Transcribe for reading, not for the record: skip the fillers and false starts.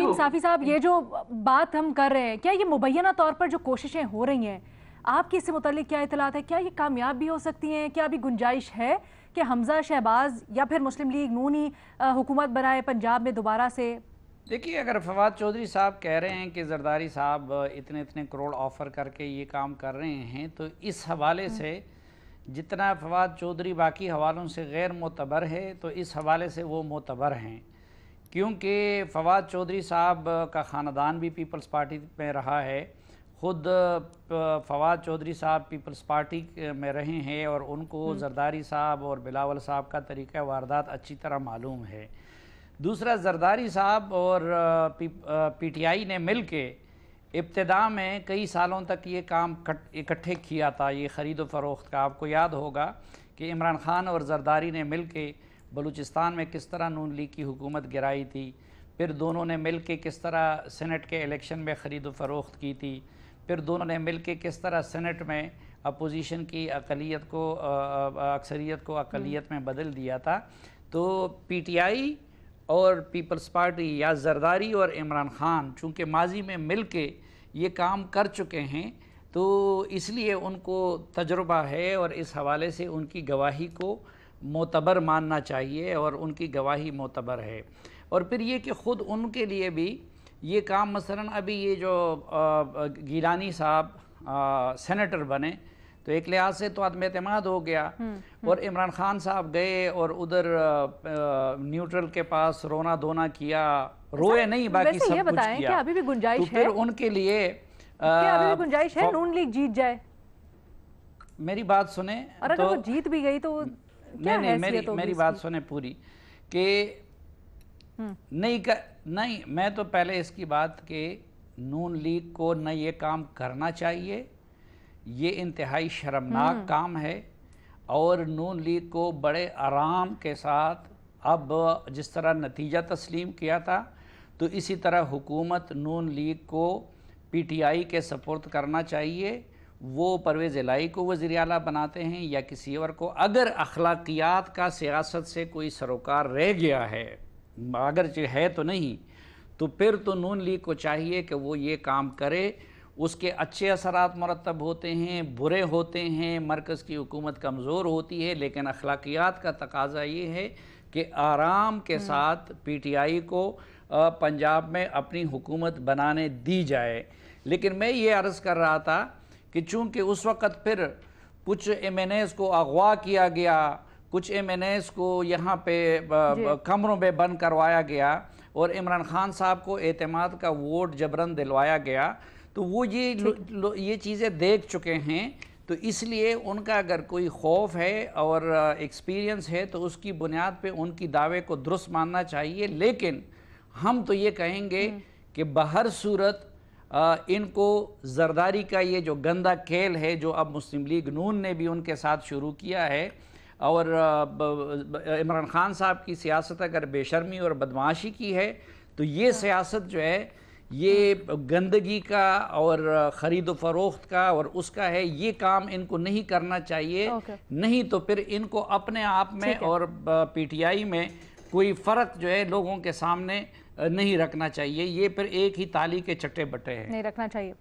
लेकिन साफी साहब, ये जो बात हम कर रहे हैं, क्या ये मुबैना तौर पर जो कोशिशें हो रही हैं, आपकी इससे मुताल्लिक क्या इतलात है? क्या ये कामयाब भी हो सकती हैं? क्या अभी गुंजाइश है कि हमजा शहबाज या फिर मुस्लिम लीग नून ही हुकूमत बनाए पंजाब में दोबारा से? देखिए, अगर फवाद चौधरी साहब कह रहे हैं कि जरदारी साहब इतने इतने करोड़ ऑफ़र करके ये काम कर रहे हैं, तो इस हवाले से जितना फवाद चौधरी बाकी हवालों से गैर मोतबर है, तो इस हवाले से वो मोतबर हैं, क्योंकि फवाद चौधरी साहब का ख़ानदान भी पीपल्स पार्टी में रहा है। ख़ुद फवाद चौधरी साहब पीपल्स पार्टी में रहे हैं और उनको जरदारी साहब और बिलावल साहब का तरीक़ा वारदात अच्छी तरह मालूम है। दूसरा, जरदारी साहब और पीटीआई ने मिल के इब्तिदा में कई सालों तक ये काम इकट्ठे किया था, ये ख़रीद व फ़रोख्त का। आपको याद होगा कि इमरान ख़ान और जरदारी ने मिल के बलूचिस्तान में किस तरह नून लीग की हुकूमत गिराई थी, फिर दोनों ने मिल के किस तरह सेनेट के इलेक्शन में ख़रीद व फ़रोख्त की थी, फिर दोनों ने मिल के किस तरह सेनेट में अपोजिशन की अक़लियत को अक्सरियत को अक़लियत में बदल दिया था। तो पीटीआई और पीपल्स पार्टी या जरदारी और इमरान ख़ान चूँकि माजी में मिल के ये काम कर चुके हैं, तो इसलिए उनको तजुर्बा है और इस हवाले से उनकी गवाही को मोतबर मानना चाहिए और उनकी गवाही मोतबर है। और फिर ये कि ख़ुद उनके लिए भी ये काम, मसलन अभी ये जो गिलानी साहब सेनेटर बने, तो एक लिहाज से तो आदम एतमाद हो गया। और इमरान ख़ान साहब गए और उधर न्यूट्रल के पास रोना धोना किया, रोए नहीं, बाकी सब कुछ किया। क्या अभी भी गुंजाइश तो फिर उनके लिए क्या अभी भी गुंजाइश है नून लीग जीत जाए? मेरी बात सुने, और अगर वो जीत भी गई तो क्या नहीं, मेरी बात सुने पूरी कि नहीं, मैं तो पहले इसकी बात कि नून लीग को न ये काम करना चाहिए, ये इंतहाई शर्मनाक काम है। और नून लीग को बड़े आराम के साथ, अब जिस तरह नतीजा तस्लीम किया था, तो इसी तरह हुकूमत नून लीग को पीटीआई के सपुर्द करना चाहिए। वो परवेज़ इलाही को वज़ीर आला बनाते हैं या किसी और को। अगर अखलाकियात का सियासत से कोई सरोकार रह गया है, अगर है तो नहीं, तो फिर तो नून लीग को चाहिए कि वो ये काम करे। उसके अच्छे असरात मुरतब होते हैं, बुरे होते हैं, मरकज़ की हुकूमत कमज़ोर होती है, लेकिन अखलाकियात का तकाज़ा ये है कि आराम के साथ पीटीआई को पंजाब में अपनी हुकूमत बनाने दी जाए। लेकिन मैं ये अर्ज़ कर रहा था कि चूँकि उस वक़्त फिर कुछ MNAs को अगवा किया गया, कुछ MNAs को यहाँ पे कमरों में बंद करवाया गया और इमरान ख़ान साहब को एतमाद का वोट जबरन दिलवाया गया, तो वो ये चीज़ें देख चुके हैं। तो इसलिए उनका अगर कोई खौफ है और एक्सपीरियंस है, तो उसकी बुनियाद पे उनकी दावे को दुरुस्त मानना चाहिए। लेकिन हम तो ये कहेंगे कि बहर सूरत इनको जरदारी का ये जो गंदा खेल है, जो अब मुस्लिम लीग नून ने भी उनके साथ शुरू किया है, और इमरान ख़ान साहब की सियासत अगर बेशर्मी और बदमाशी की है, तो ये सियासत जो है ये गंदगी का और ख़रीद व फ़रोख्त का और उसका है। ये काम इनको नहीं करना चाहिए। नहीं तो फिर इनको अपने आप में और पीटीआई में कोई फ़र्क जो है लोगों के सामने नहीं रखना चाहिए। ये फिर एक ही ताली के चट्टे बट्टे हैं, नहीं रखना चाहिए।